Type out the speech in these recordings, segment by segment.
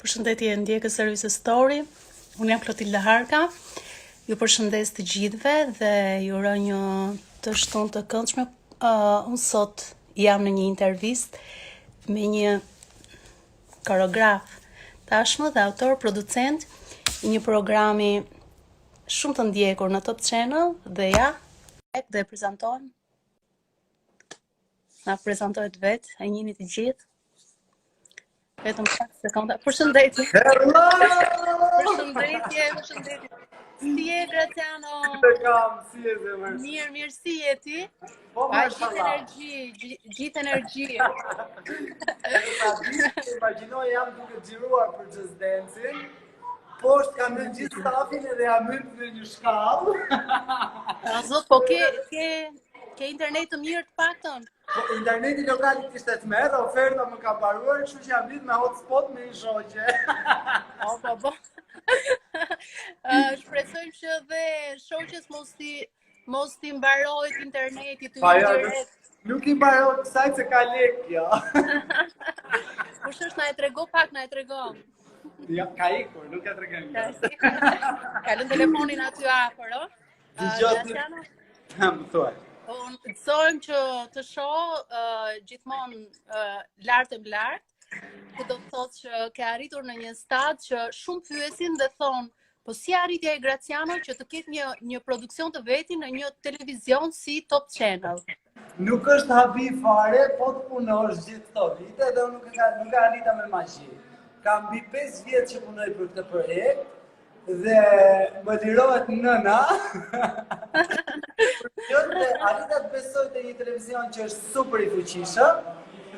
Përshëndetje ndjekës Service Story. Unë jam Klotilda Harka. Ju përshëndes të gjithëve dhe ju uroj një të shtunë të këndshme. Unë sot jam në një intervistë me një koreograf tashmë dhe autor, producent i një programi shumë të ndjekur në Top Channel dhe dhe prezantohen. Na prezantohet vetë, e njihni të gjithë. Vetëm pak sekonda. Përshëndetje. Hello! Përshëndetje. Si je, Graciano? Si je zemër? Mirë, si je ti? Po, Gjithë energji. Imagjinoj jam duke xhiruar për Just Dancing. Poshtë kam në gjithë stafin edhe jam hyrë në një shkallë. Zot, po ke internet të mirë të paktën? Po, interneti lokalit ishte të merë, oferta më ka paruar, kështu që jam lidh me hotspot me një shoqe. Po. Shpresojmë që dhe shoqes mos ti mbarohet interneti të direkt. Nuk i mbarohet kësaj se ka lek kjo. Kush është na e trego? Ja, ka ikur, nuk e tregon. Ka lënë telefonin aty afër, ë? Graciano. Më thuaj. Unë mësojmë që të shoh gjithmonë lart, që do të thotë që ke arritur në një stad që shumë pyesin dhe thonë, po si arritja e Graciano që të ketë një produksion të vetin në një televizion si Top Channel? Nuk është habi fare, po të punosh gjithë këto vite dhe unë nuk arrita me magji. Kam mbi 5 vjetë që punoj për këtë projekt dhe më lirohet nëna. Dhe arrita të besoj të një televizion që është super i fuqishëm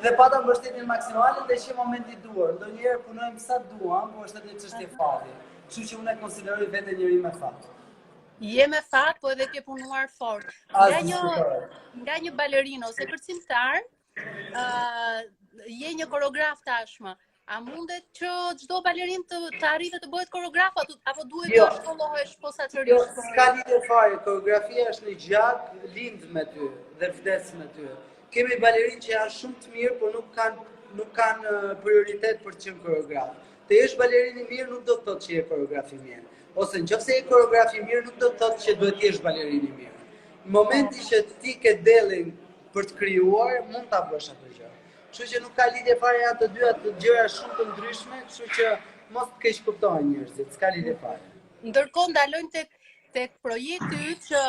dhe pata mbështetjen maksimale dhe që momenti duar. Ndonjëherë punojmë sa duam, po është edhe çështje fati. Kështu që unë e konsideroj vete njëri me fat. Je me fat, po edhe ke punuar fort. Nga një balerinë ose kërcimtar, je një koreograf tashmë. A mundet që çdo balerinë të arritë të bëhet koreograf apo duhet të shkollohesh posaçërisht? Jo, s'ka lidhje fare. Koreografia është një gjak, lind me ty dhe vdes me ty. Kemi balerinë që janë shumë të mirë, por nuk kanë prioritet për të qenë koreograf. Të jesh balerinë i mirë nuk do të thotë që je koreograf i mirë. Ose nëse je koreograf i mirë nuk do të thotë që duhet të jesh balerinë i mirë. Në momenti që ti ke dellin për të krijuar, mund ta bësh atë gjë. Kështu që nuk ka lidhje fare janë të dyja të gjëra shumë të ndryshme, kështu që mos të keq kuptojnë njerëzit, s'ka lidhje fare. Ndërkohë ndalojmë tek projekti yt që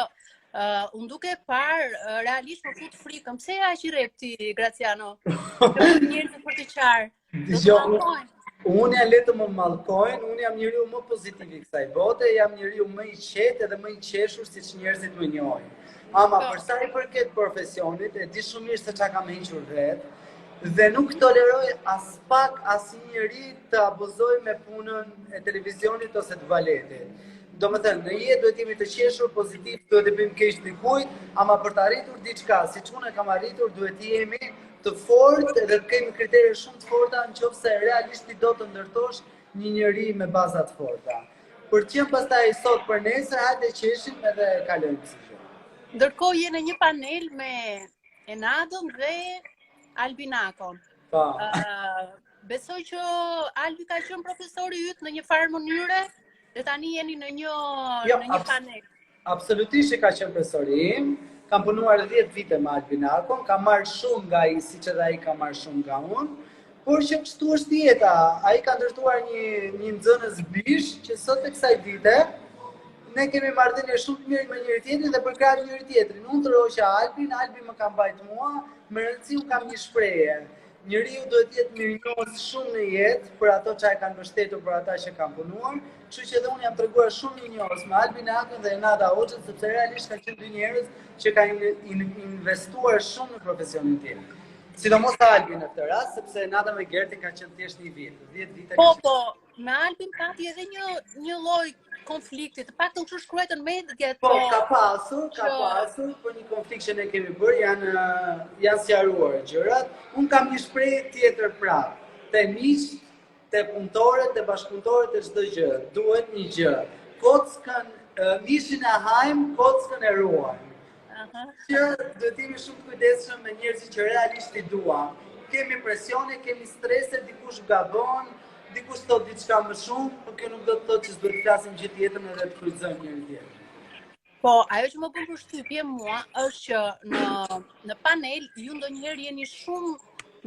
unë duke parë realisht më fut frikën. Pse aq i rrep ti, Graciano? Njerëzit për të qarë. Unë jam le të më mallkojnë, unë jam njeriu më pozitiv i kësaj bote, jam njeriu më i qetë edhe më i qeshur siç njerëzit më njohin. Ama për sa i përket profesionit, e di shumë mirë se çka kam hequr vetë. Dhe nuk toleroj as pak asnjëri të abuzoj me punën e televizionit ose të baletit. Do më thënë, në jetë duhet jemi të qeshur, pozitiv, duhet të bëjmë keq dikujt, ama për të arritur diçka, siç unë e kam arritur, duhet jemi të fortë dhe të kemi kritere shumë të forta nëse realisht ti do të ndërtosh një njeri me baza të forta. Për të qenë pastaj sot për nesër, hajde qeshim edhe kalojmë si gjë. Ndërkohë je në një panel me Enadën dhe Albinakon. Besoj që Albi ka qenë profesori yt në një farë mënyre dhe tani jeni në një panel. Absolutisht ka qenë profesori im. Kam punuar 10 vite me Albinakon, kam marrë shumë nga ai siç edhe ai ka marrë shumë nga unë. Por që kështu është jeta. Ai ka ndërtuar një nxënës bish që sot e kësaj dite ne kemi marrëdhënie shumë të mirë me njëri tjetrin dhe për krah njëri tjetrin. Unë tërhoqa Albin, Albi më ka mbajt mua, me rëndësi unë kam një shprehje. Njeriu duhet të jetë mirënjohës shumë në jetë për ato që ai kanë mbështetur për ata që kanë punuar. Kështu që edhe unë jam treguar shumë mirënjohës me Albin Akën dhe Enada Hoxhën, sepse realisht kanë qenë dy njerëz që kanë investuar shumë në profesionin tim. Sidomos Albin në këtë rast, sepse Enada me Gertin kanë qenë thjesht një vit, 10 vite. Po, me Albin pati edhe një lloj konflikti, të paktën kështu shkruhet në mediat. Po, ka pasur, por një konflikt që ne kemi bërë janë sqaruar gjërat. Unë kam një shprehje tjetër prapë. Te miq, te punëtorët, te bashkëpunëtorët e çdo gjë, duhet një gjë. Kockën, mishin e hajm, kockën e ruajm. Që duhet jemi shumë kujdesshëm me njerëzit që realisht i duam. Kemi presione, kemi strese, dikush gabon, dikush thot diçka më shumë, por kjo nuk do të thotë që s'do të flasim gjithë jetën edhe të kryqëzojmë njëri tjetrin. Po, ajo që më bën përshtypje mua është që në panel ju ndonjëherë jeni shumë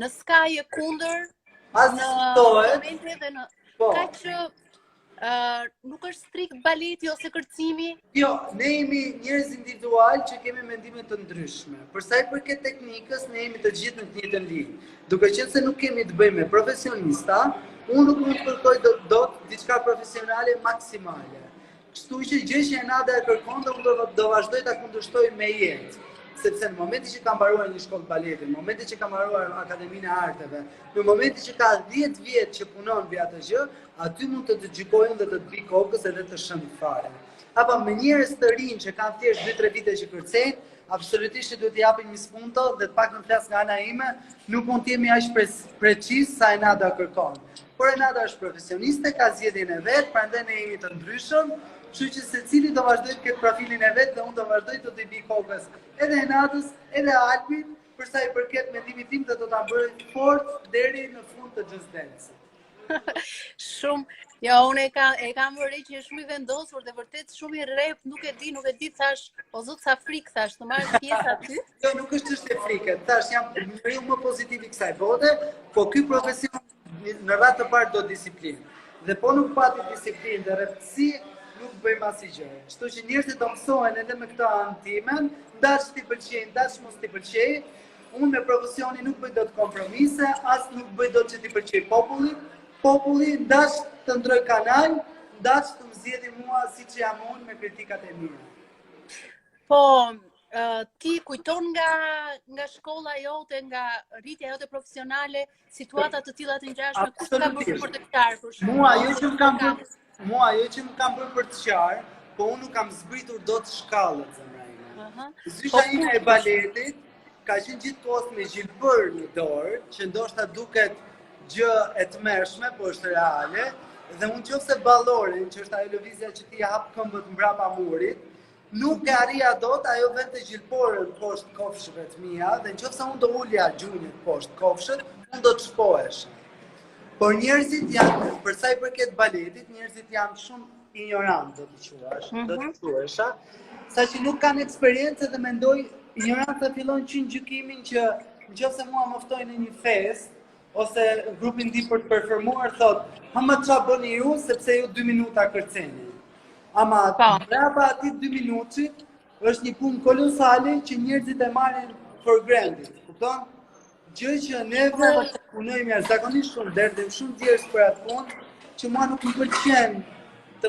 në skaje kundër, As në diskutohet, momente dhe në po. kaq që nuk është strikt baleti ose kërcimi. Jo, ne jemi njerëz individual që kemi mendime të ndryshme. Për sa i përket teknikës, ne jemi të gjithë në të njëjtën ligj. Duke qenë se nuk kemi të bëjmë me profesionista, unë nuk mund të kërkoj dot diçka profesionale maksimale. Kështu që gjë që Enada e kërkon dhe unë do vazhdoj ta kundërshtoj me jetë. Sepse në momenti që ka mbaruar një shkollë baleti, në momenti që ka mbaruar Akademinë e Arteve, në momenti që ka 10 vjet që punon mbi atë gjë, aty mund të të gjykojnë dhe të të bi kokës edhe të shënë fare. Apo me njerëz të rinj që kanë thjesht 2-3 vite që kërcejnë, absolutisht duhet t'i japin një spunto dhe të paktën flas nga ana ime, nuk mund të jemi aq preciz sa Enada kërkon. Por Enada është profesioniste, ka zgjedhjen e vet, prandaj ne jemi të ndryshëm. Kështu që secili do vazhdoj të ketë profilin e vet dhe unë do vazhdoj të t'i bi kokës edhe Enadës, edhe Albit, për sa i përket mendimit tim dhe do ta bëj fort deri në fund të Just Dance. Shumë, jo, unë e kam vërej që është shumë i vendosur dhe vërtet shumë i rrep, nuk e di, thash, o zot sa frikë thash, të marrë pjesë aty. Jo, nuk është çështje frike, thash jam njeriu më pozitiv i kësaj bote, po ky profesion në radhë të parë do disiplinë. Dhe po nuk pati disiplinë dhe rreptësi, nuk bëjmë asnjë gjë. Kështu që njerëzit do mësohen edhe me këtë anë timen, ndash t'i pëlqejnë, ndash mos t'i pëlqejë. Unë me profesionin nuk bëj dot kompromise, as nuk bëj dot që t'i pëlqej popullit. Populli ndash të ndroj kanal, ndash të më zgjidhë mua siç jam unë me kritikat e mia. Po, ti kujton nga shkolla jote, nga rritja jote profesionale, situata të tilla të ngjashme, kush ka bërë për të qartë për shkak? Mua ajo që më kam bërë për të qartë, po unë nuk kam zbritur dot shkallët zemra ime. Zysha ime e baletit ka qenë gjithkohës me gjilbër në dorë, që ndoshta duket gjë e tmerrshme, po është reale, dhe unë qofse ballorin, që është ajo lëvizja që ti hap këmbët mbrapa murit, nuk e arrija dot ajo vend të gjilporën poshtë kofshëve të mia, dhe nëse unë do ulja gjunjët poshtë kofshët, unë do të shpohesh. Por njerëzit janë, për sa i përket baletit, njerëzit janë shumë ignorant, do të thuesha, saqë nuk kanë eksperiencë dhe mendoj ignoranca fillon që në gjykimin që nëse mua më ftojnë në një festë ose grupin tim për të performuar thot, "Ama çfarë bëni ju sepse ju 2 minuta kërceni." Ama brapa atij 2 minutit është një punë kolosale që njerëzit e marrin for granted, kupton? Gjë që neve punojmë jashtëzakonisht shumë, derdhim shumë djerës për atë punë, që mua nuk më pëlqen të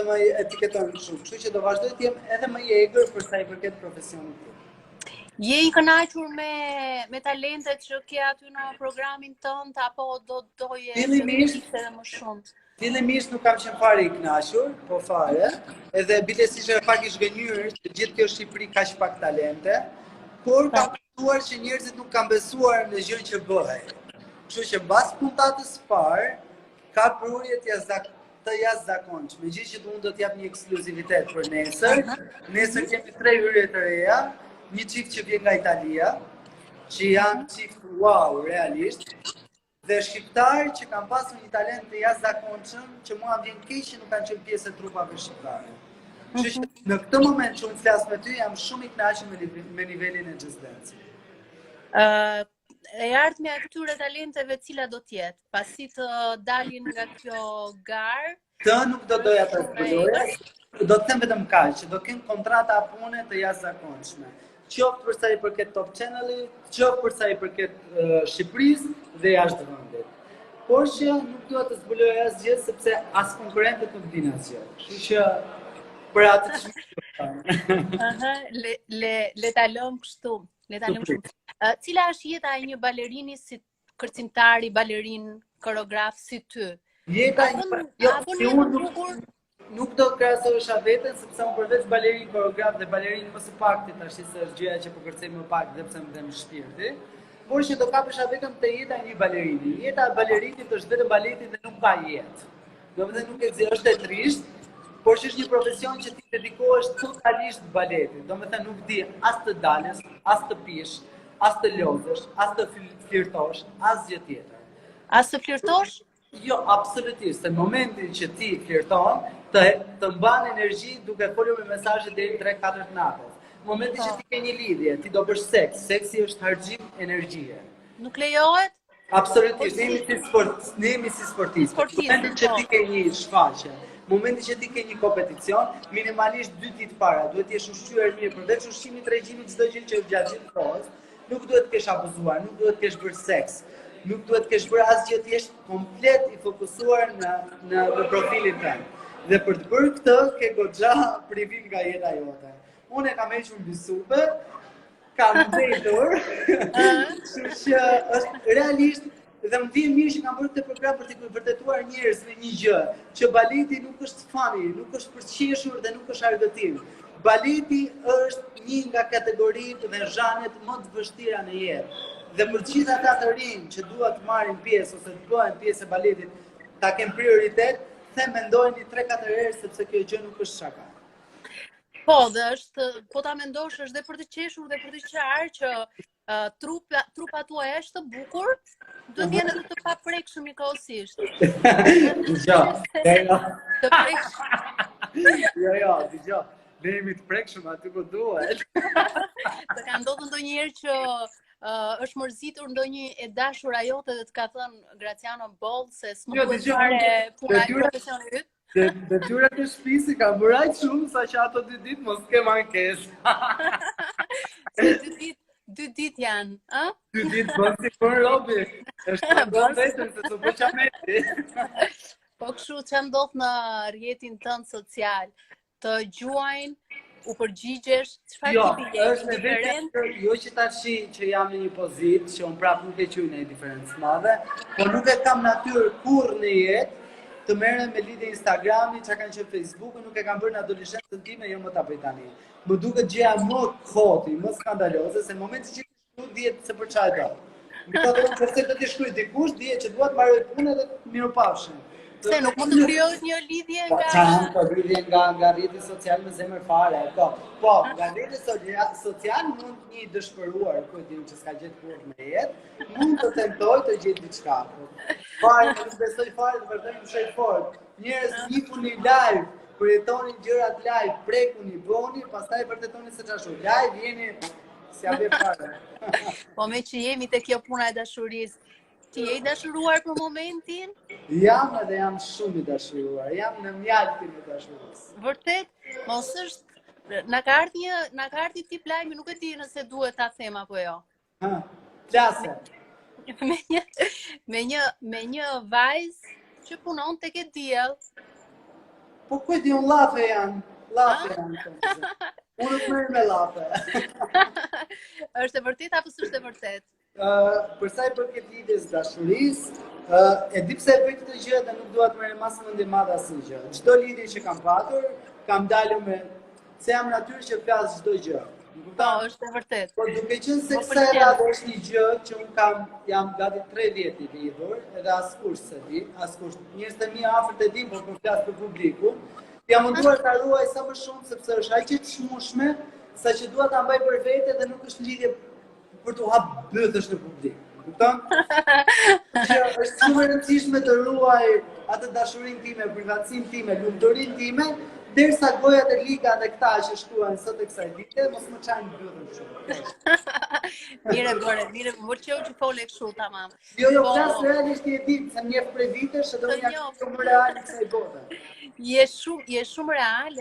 më etiketojnë kështu. Kështu që do vazhdoj të jem edhe më i egër për sa i përket profesionit tim. Je i kënaqur me talentet që ke aty në programin tënd apo do doje të ishte edhe më shumë? Fillimisht nuk kam qenë fare i kënaqur, po fare, edhe bilesisht e pak i zgënjur që gjithë kjo Shqipëri ka që pak talente, por kam besuar që njerëzit nuk kanë besuar në gjën që bëhej. Kështu që mbas puntatës parë, ka prurje të jashtëzakonshme. Megjithëse që unë do t'jap një ekskluzivitet për nesër. Nesër kemi 3 hyrje të reja, një çift që vjen nga Italia, që janë çift wow, realisht, dhe shqiptarë që kanë pasur një talent të jashtëzakonshëm që mua vjen keq që nuk kanë qenë pjesë e trupave shqiptare. Kështu që në këtë moment që unë flas me ty, jam shumë i kënaqur me nivelin e Just Dance. E ardhmja e këtyre talenteve cila do t'jetë, pasi të dalin nga kjo garë? Të nuk do doja të zbuloj, do të them vetëm kaq, që do kenë kontrata pune të jashtëzakonshme. Qoftë për sa i përket Top Channel-it, qoftë për sa i përket Shqipërisë dhe jashtë vendit. Por që nuk dua të zbuloj asgjë sepse as konkurrentët nuk dinë asgjë. Kështu që për atë le ta lëm kështu, le ta lëm kështu. Cila është jeta e një balerini si kërcimtari, balerin, koreograf si ty? Jeta nuk do krahasosha veten sepse unë përveç balerin, koreograf dhe balerin më së pakti tash se është gjëja që po kërcej më pak dhe pse më dhem shpirti, por që do kapesha vetëm te jeta e një balerini. Jeta e balerinit është vetëm baleti dhe nuk ka jetë. Domethënë nuk ekziston, është e trisht, por që është një profesion që ti dedikohesh totalisht baletit. Domethënë nuk di as të dalësh, as të pish, as të lozësh, as të flirtosh, asgjë tjetër. As të flirtosh? Jo, absolutisht, se në momentin që ti flirton, të mban energji duke folur me mesazhe deri 3-4 natës. Në momentin që ti ke një lidhje, ti do bësh seks, seksi është harxhim energjie. Nuk lejohet? Absolutisht, ne jemi si sportistë. Në momentin që ti ke një shfaqje, në momentin që ti ke një kompeticion, minimalisht 2 ditë para duhet të jesh ushqyer mirë, përveç ushqimit regjimit çdo gjë që gjatë gjithë kohës, nuk duhet të kesh abuzuar, nuk duhet të kesh bërë seks, nuk duhet të kesh bërë asgjë, të jesh komplet i fokusuar në profilin tënd. Dhe për të bërë këtë, ke goxha privim nga jeta jote. Unë e kam hequr mbi supe, kam ndetur, kështu që është realisht dhe më vjen mirë që kam bërë këtë program për të vërtetuar njerëzve një gjë, që baleti nuk është funny, nuk është për të qeshur dhe nuk është argëtim. Baleti është një nga kategoritë dhe zhanret më të vështira në jetë. Dhe për gjithë ata të rinj që duan të marrin pjesë ose të bëhen pjesë e baletit, ta kenë prioritet, them mendojeni 3-4 herë sepse kjo gjë nuk është shaka. Po, dhe është, po ta mendosh është dhe për të qeshur dhe për të qarë që trupa tuaj është të bukur, duhet jenë edhe të paprekshëm njëkohësisht. Të prekshëm. Jo, dëgjoj. Ne jemi të prekshëm aty ku duhet. Të ka ndodhur ndonjëherë që është mërzitur ndonjë e dashura jote dhe të ka thënë Graciano Boll se s'më duhet fare puna e profesionit yt? Detyrat e shtëpisë ka bërë aq shumë sa që ato 2 ditë mos ke ankesë. Se 2 ditë janë, ë? 2 ditë bën si për Robi. Është bën vetëm se të bëj çameti. Po kështu që ndodh në rrjetin tënd social, të gjuajnë, u përgjigjesh, çfarë tipi je? Është vetë jo që tash që jam në një pozitë që unë prapë nuk e quaj në diferencë madhe, por nuk e kam natyrë kurrë në jetë të merrem me lidhje Instagrami, çka kanë qenë Facebooku, nuk e kam bërë në adoleshencën time, jo më ta bëj tani. Më duket gjëja më koti, më skandaloze, se në momentin që ti dihet se për çfarë do. Më thotë se do të shkruaj dikush, dihet që dua të mbaroj punën dhe të mirupafshim. Se nuk mund të krijohet një lidhje nga lidhje nga rrjeti social me zemër fare, po, nga rrjeti social mund një dëshpëruar, ku e dim që s'ka gjetë kurrë në jetë, mund të tentoj të gjetë diçka. Fare, nuk besoj fare të vërtet më shej fort. Njerëz njihuni live, përjetoni gjërat live, prekuni, bëni, pastaj vërtetoni se çfarë është. Live jeni si abe fare. Po me që jemi te kjo puna e dashurisë, ti je i dashuruar për momentin? Jam edhe jam shumë i dashuruar. Jam në mjaltin e dashurisë. Vërtet, mos është na ka ardhi tip lajmi, nuk e di nëse duhet ta them apo jo. Plase. Me një vajzë që punon tek e diell. Po ku di un llafe janë? Llafe janë. Unë nuk merr me llafe. Është e vërtetë apo s'është e vërtetë? Për sa i përket lidhjes dashurisë, e di pse e bëj këtë gjë dhe nuk dua të merrem as mendje madhe asnjë gjë. Çdo lidhje që kam patur, kam dalur me se jam natyrë që flas çdo gjë. Po, është e vërtetë. Po duke qenë se kësaj radhe është një gjë që un jam gati 3 vjet i lidhur, edhe askush se di, askush. Njerëz të mi afër të din, por kur flas për publikun, jam munduar ta ruaj sa më shumë sepse është aq e çmueshme, saqë dua ta mbaj për vete dhe nuk është lidhje për të hapë bëthësh në publik. Kupton? Që është shumë e rëndësishme të ruaj atë dashurinë time, privatësinë time, lumturinë time, derisa gojat e liga dhe këta që shkruan sot e kësaj dite, mos më çajnë bëthën shumë. Mire bëre, mire më pëlqeu që fole kështu tamam. Jo, flas realisht e di, se njeh prej vitesh edhe unë jam shumë real në kësaj bote. Je shumë real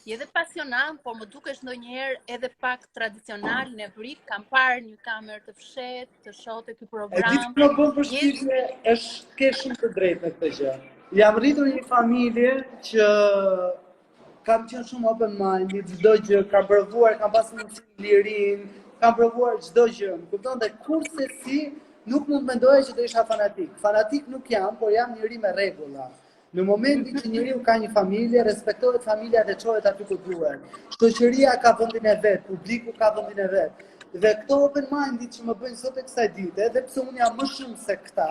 edhe pasionant, por më dukesh ndonjëherë edhe pak tradicional në Brik, kam parë një kamerë të fshehtë, të shohte ky program. E di që më bën përshtypje, është ke shumë të drejtë në këtë gjë. Jam rritur një familje që kam qenë shumë open minded, çdo gjë kam provuar, kam pasur mundësi lirinë, kam provuar çdo gjë. Kupton, dhe kurse si nuk mund mendoja që do isha fanatik. Fanatik nuk jam, por jam njëri me rregulla. Në momentin që njeriu ka një familje, respektohet familja dhe çohet aty ku duhet. Shoqëria ka vendin e vet, publiku ka vendin e vet. Dhe këto open minded që më bëjnë sot e kësaj dite, edhe pse unë jam më shumë se këta,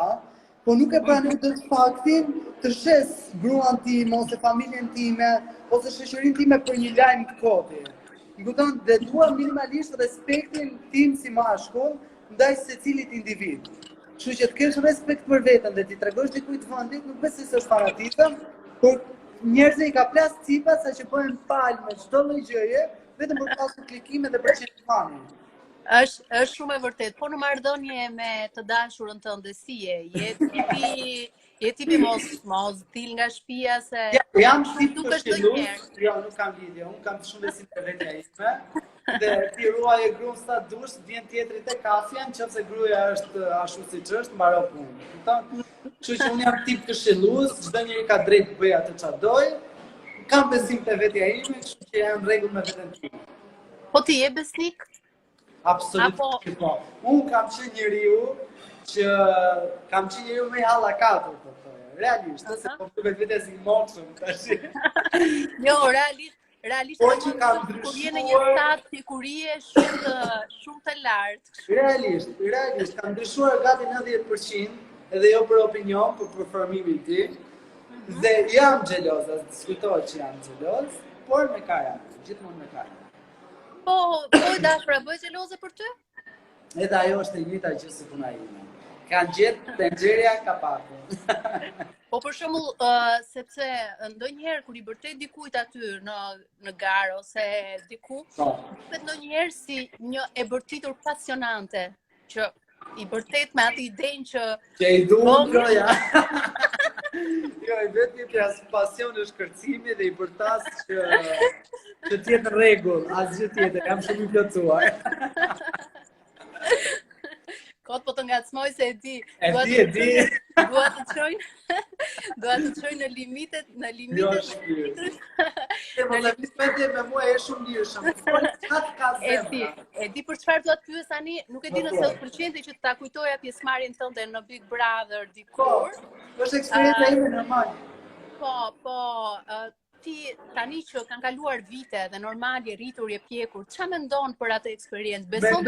po nuk e pranoj dot faktin të shes gruan time ose familjen time ose shoqërinë time për një lajm të koti. Më kupton, dhe dua minimalisht respektin tim si mashkull ndaj secilit individ. Kështu që të kesh respekt për veten dhe ti tregosh dikujt vendit, nuk besoj se është fanatizëm, por njerëzit i ka plas cipa sa që bëhen palme çdo lloj gjëje, vetëm për pasur klikime dhe për çfarë fani. Është shumë e vërtet, po në marrëdhënie me të dashurën tënde si je tipi mos dil nga shtëpia se Jam tip dukesh këshillues, jo, nuk kam lidhje, unë kam shumë besim te vetja ime. Dhe ti ruaje gruan sa dush, vjen tjetri te kafja, nëse gruaja është ashtu siç është, mbaro punën. Kupton? Kështu që unë jam tip këshillues, çdo njeri ka drejt të bëjë atë çfarë doj. Kam besim te vetja ime, kështu që jam në rregull me veten time. Po ti je besnik? Absolutisht po. Unë kam qenë njeriu me hallakatur, po thoya. Realisht, se po duket vetes i motshëm tash. Jo, realisht Po që kam kur je në një stad pikurie shumë të lartë. Realisht kam ndryshuar gati 90% edhe jo për opinion, por për formimin tim. Dhe jam xheloz, diskutohet që jam xheloz, por me karakter, gjithmonë me karakter. Po dashura, bëj xheloze për ty? Edhe ajo është e njëjta gjë si puna ime. Kanë gjetë tenxheria ka patur. Po për shembull, sepse ndonjëherë kur i bërtet dikujt aty në garë ose diku, duket ndonjëherë si një e bërtitur pasionante, që i bërtet me atë idenë që i duan goja. Jo, i vetëm një pasion është kërcimi dhe i bërtas që tjetë në rregull, asgjë tjetër, jam shumë i plotësuar. Kot po të ngacmoj se e di. E di. Dua të çoj në limitet. Jo, shpirë. Mos e pispete me mua e shumë lirshëm. Çfarë ka zemra? E di për çfarë dua të pyes tani, nuk e di nëse të pëlqente që ta kujtoja pjesëmarrjen tënde në Big Brother dikur. Është eksperiencë ime normal. Po, ti tani që kanë kaluar vite dhe normal je rritur je pjekur, çfarë mendon për atë eksperiencë? Beson të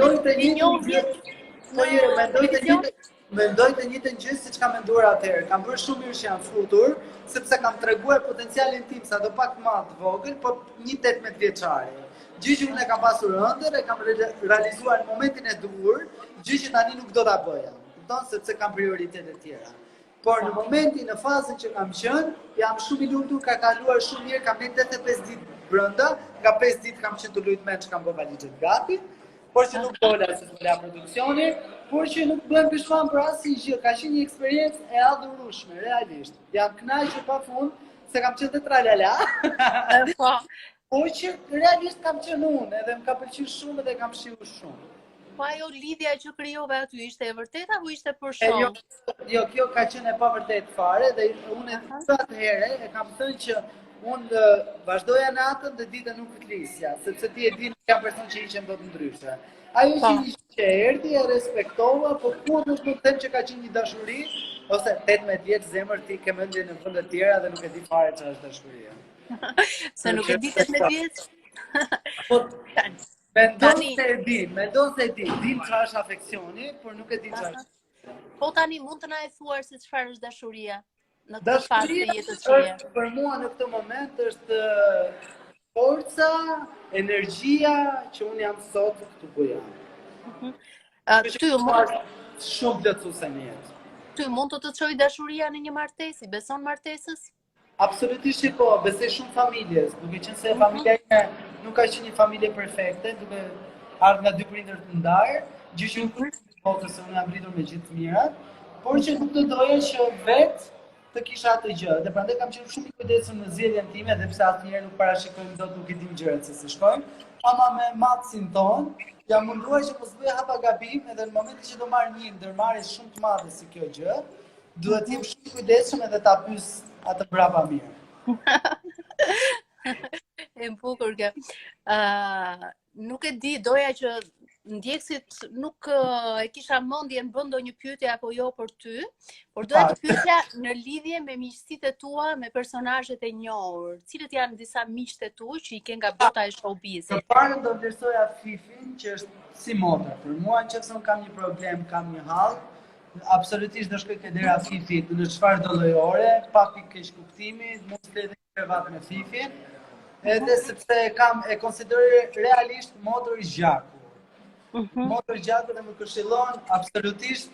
Mendoj të njëjtën gjë siç kam menduar atëherë. Kam bërë shumë mirë që jam futur, sepse kam treguar potencialin tim sa do pak më të vogël, por një 18 vjeçare. Gjë që unë e kam pasur ëndër, e kam realizuar në momentin e duhur, gjë që tani nuk do ta bëja. Kupton, sepse kam prioritete tjera. Por në momentin, në fazën që kam qenë, jam shumë i lumtur, ka kaluar shumë mirë, kam qenë 85 ditë brenda, nga 5 ditë kam qenë të lutmen që kam bërë valizhet gati, por që nuk dola se s'pola produksioni, por që nuk bëhem pishman për asnjë gjë, ka qenë një eksperiencë e adhurueshme, realisht. Jam kënaqur pafund se kam qenë te tralala. Po. Por që realisht kam qenë unë, edhe më ka pëlqyer shumë dhe kam shijuar shumë. Po ajo lidhja që krijove aty ishte e vërtetë apo ishte për show? Jo, kjo ka qenë e pavërtetë fare dhe unë atëherë e kam thënë që unë vazhdoja natën dhe ditën nuk flisja, sepse ti e di nuk jam person që ishem dot ndryshe. Ajo që erdhi e respektova, por kur nuk mund të them që ka qenë një dashuri, ose 18 vjeç zemër ti ke mendje në vende të tjera dhe nuk e di fare çfarë është dashuria. Se nuk e di 18 vjeç. Mendon se e di çfarë është afeksioni, por nuk e di çfarë është. Po tani mund të na e thuar se çfarë është dashuria në këtë fazë të jetës së është për mua në këtë moment është forca, energjia që unë jam sot këtu ku jam. Ty shumë plotësuese në jetë. Ty mund të çojë dashuria në një martesë, beson martesës? Absolutisht po, besoj shumë familjes, duke qenë se familja ime nuk ka qenë një familje perfekte, duke ardhur nga dy prindër të ndarë, gjë që nuk është se unë jam rritur me gjithë të mirat, por që nuk do doja që vetë të kisha atë gjë. Dhe prandaj kam qenë shumë i kujdesshëm në zgjedhjen time, dhe pse asnjëherë nuk parashikojmë dot nuk e dim gjërat se si shkojnë, ama me matësin ton, jam munduar që mos bëj hapa gabim, edhe në momentin që do marr një ndërmarrje shumë të madhe si kjo gjë, duhet të jem shumë i kujdesshëm edhe ta pyes atë brapa mirë. E bukur kjo. Nuk e di, doja që ndjekësit nuk e kisha mendjen bën ndonjë pyetje apo jo për ty, por doja të pyesja në lidhje me miqësitë tua me personazhet e njohur, cilët janë disa miqtë tu që i ke nga bota e showbizit. Përpara do vlerësoja Fifin, që është si motër. Për mua nëse unë kam një problem, kam një hall, absolutisht do shkoj ke dera Fifit në çfarë do lloj ore, pa pikë keq kuptimi, mund të fletë krevat me Fifin, edhe sepse e konsideroj realisht motër i gjaku. Motër gjaku dhe më këshillon absolutisht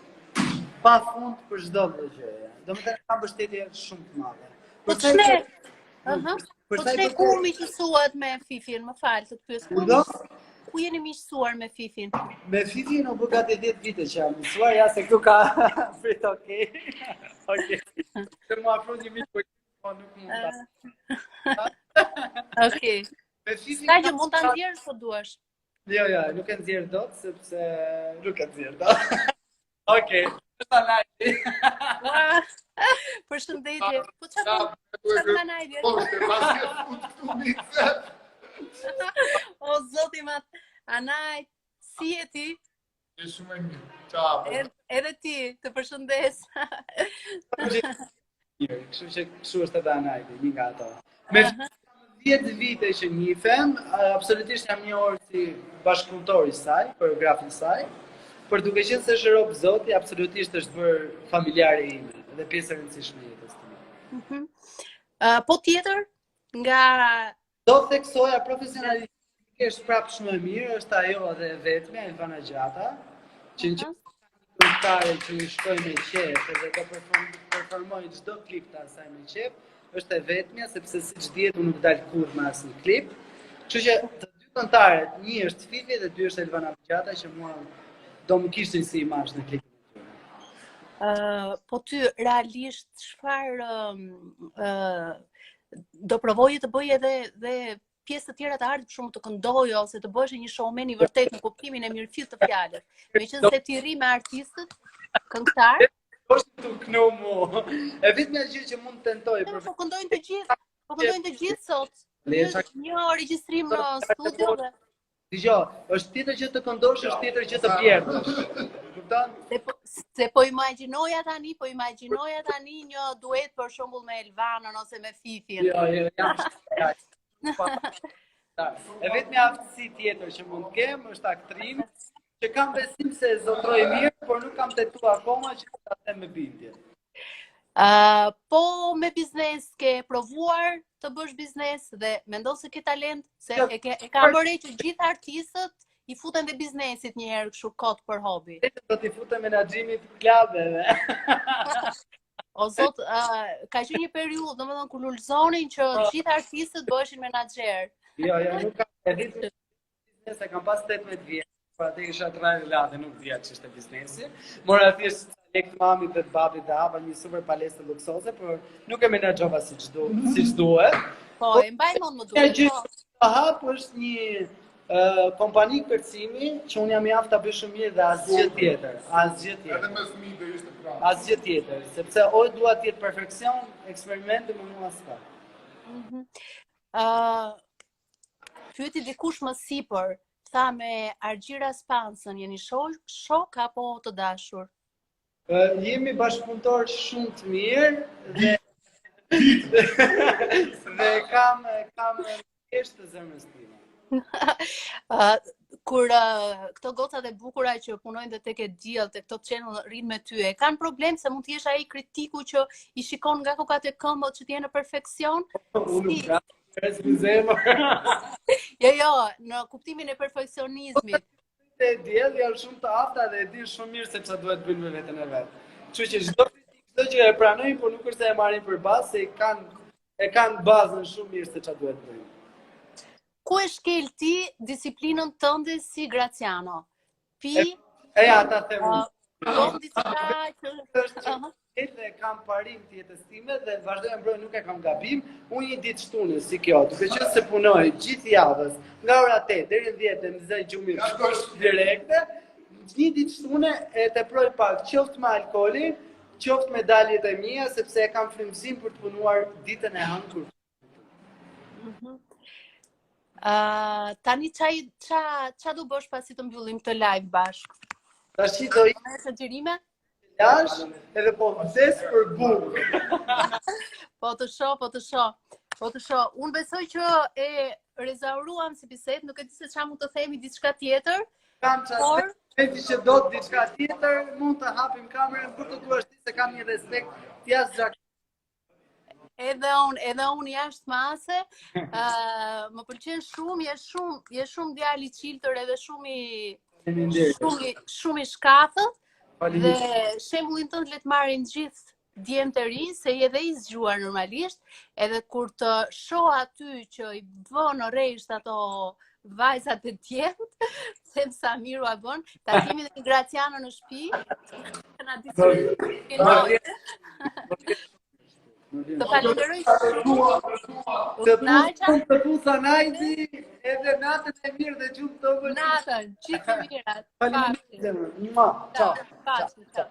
pa fund për çdo gjë. Domethënë ka mbështetje shumë të madhe. Po Për sa i ç'ne? përket- Aha. për Po sa i ç'ne përket- ku miqësuat me Fifin? Më fal, të pyes. Ku jeni miqësuar me Fifin? Me Fifin u bë gati 10 vite që jam mësuar, ja se këtu ka prit okej. Okej. Të më afro një miq po nuk mund ta. Okej. Me Fifin Ska që mund ta nxjerrësh po duash. Jo, nuk e nxjerr dot sepse nuk e nxjerr dot. Okej. Përshëndetje. Po çfarë kanajdi? O zoti mat, Anaj, si je ti? Je shumë e mirë. Ciao. Edhe ti, të përshëndes. Kështu që kështu është edhe Anajdi, një nga ato. Me 10 vite që njifem, absolutisht jam njohur si bashkëpunëtor i saj, koreograf i saj, por duke qenë se është rob zoti, absolutisht është bërë familjare ime dhe pjesë e rëndësishme e jetës time. Po tjetër, nga Do të theksoja profesionalisht prapë shumë e mirë, është ajo edhe e vetmja, Elvana Gjata, që në këngëtare që i shkoj me qef edhe do performoj çdo klip të asaj me qef, është e vetmja, sepse siç dihet unë nuk dal kurrë me asnjë klip. Kështu që të dy këngëtarët, një është Fifi dhe dy është Elvana Gjata, që mua do më kishin si imazh në klipin e tyre. po ty realisht çfarë do provoje të bëje edhe pjesë të tjera të artit, për shembull të këndoje ose të bësh një showman i vërtet në kuptimin e mirëfillt të fjalës. Meqense ti rri me artistët, këngëtar, është të knu mu. E vetmja gjë që mund të tentoj po këndojnë të gjithë, sot. Një regjistrim në studio dhe Dgjoj, është tjetër që të këndosh, është tjetër që të bjerësh. Kupton? Se po imagjinoja tani një duet për shembull me Elvanën ose me Fifin. Jo, jam. E vetmja aftësi tjetër që mund të kem është aktrim, që kam besim se zotroj mirë, por nuk kam tetuar akoma që ta them me bindje. Po me biznes ke provuar të bësh biznes dhe mendon se ke talent, se e ka bërë që gjithë artistët i futen dhe biznesit një herë kështu kot për hobi. Do t'i futem menaxhimit klubeve. O zot, ka qenë një periudhë, domethënë kur ulzonin që gjithë artistët bëheshin menaxher. Jo, nuk kam e ditë biznes, e kam pas 18 vjet. Po atë isha trajnë late, nuk dija që ishte biznesi. Mora thjesht lek të mamit dhe të babit dhe hapa një super palestë luksoze, por nuk e menaxhova siç duhet. Po, e mbaj mend më duhet. Hap është një kompani kërcimi që unë jam i aftë ta bëj shumë mirë dhe asgjë tjetër. Edhe me fëmijë do ishte pranë. Asgjë tjetër, sepse o dua të jetë perfeksion, eksperimente më mua s'ka. Pyeti dikush më sipër, tha me Argjira Spancën, jeni shok apo të dashur? Jemi bashkëpunëtor shumë të mirë dhe kam thjesht të zemrës time. Kur këto gocat e bukura që punojnë dhe tek e diell, tek këto channel rrin me ty, e kanë problem se mund të jesh ai kritiku që i shikon nga kokat e këmbët që të jenë në perfeksion? Jo, në kuptimin e perfeksionizmit. E diell janë shumë të afta dhe e din shumë mirë sepse duhet bëjnë me veten e vet. Kështu që çdo që e pranojnë, por nuk është se e marrin për bazë, se e kanë bazën shumë mirë se ç'a duhet bëjnë. Ku e shkel ti disiplinën tënde si Graciano? Ata them. Dhe kam parim të jetës time dhe vazhdoj mbroj, nuk e kam gabim. Unë një ditë shtune si kjo, duke qenë se punoj gjithë javës, nga ora 8 deri në 10 dhe më zaj gjumit direkte, një ditë shtune e teproj pak qoftë me alkoolin, qoftë me daljet e mia, sepse e kam frymëzim për të punuar ditën e hënkur. Tani qa du bësh pasi të mbyllim këtë live bashkë? Tashi do i sugjerime? Jash edhe po vdes për bukë. Po të shoh. Unë besoj që e rezervuam si bisedë, nuk e di se çfarë mund të themi diçka tjetër. Kam çfarë që do të diçka tjetër, mund të hapim kamerën kur të duash ti, se kam një respekt të jashtëzakonshëm. Edhe unë jashtë mase, më pëlqen shumë, je shumë djalë i çiltër edhe shumë i shkathët, Dhe shembullin tënd le të marrin gjithë djemt e ri, se je edhe i zgjuar normalisht, edhe kur të shoh aty që i vën rresht ato vajzat e djemt, them sa miru a bën, ta kemi dhe Graciano në shtëpi, na disiplinoj. Të falenderoj shumë. Të pusa Najdi, edhe natën e mirë dhe gjumë të vërë. Natën, gjithë të mirat. Faleminderit. Ciao. Ciao.